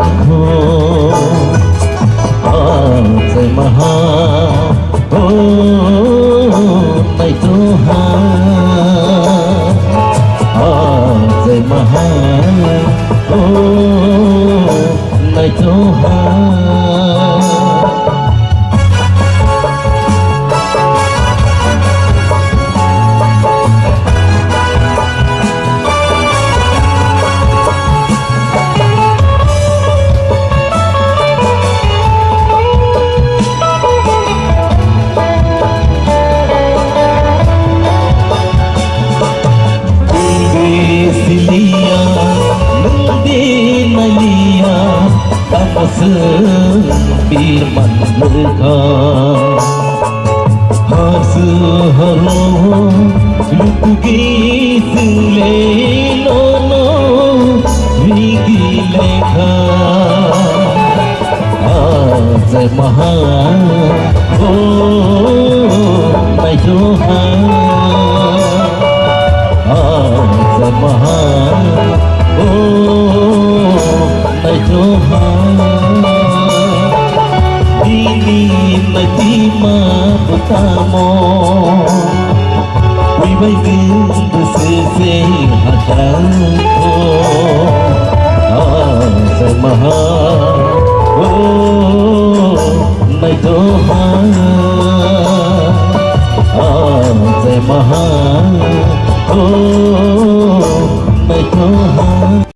हो आज महा हो नहीं तो आज महा हो नहीं तो bir manlıka Hası halo lukugi sile lono vigi lekha Az maha ho nai joha Az maha ho nai joha ini najima utamo we vai vindo se hajako as maha oh nai doha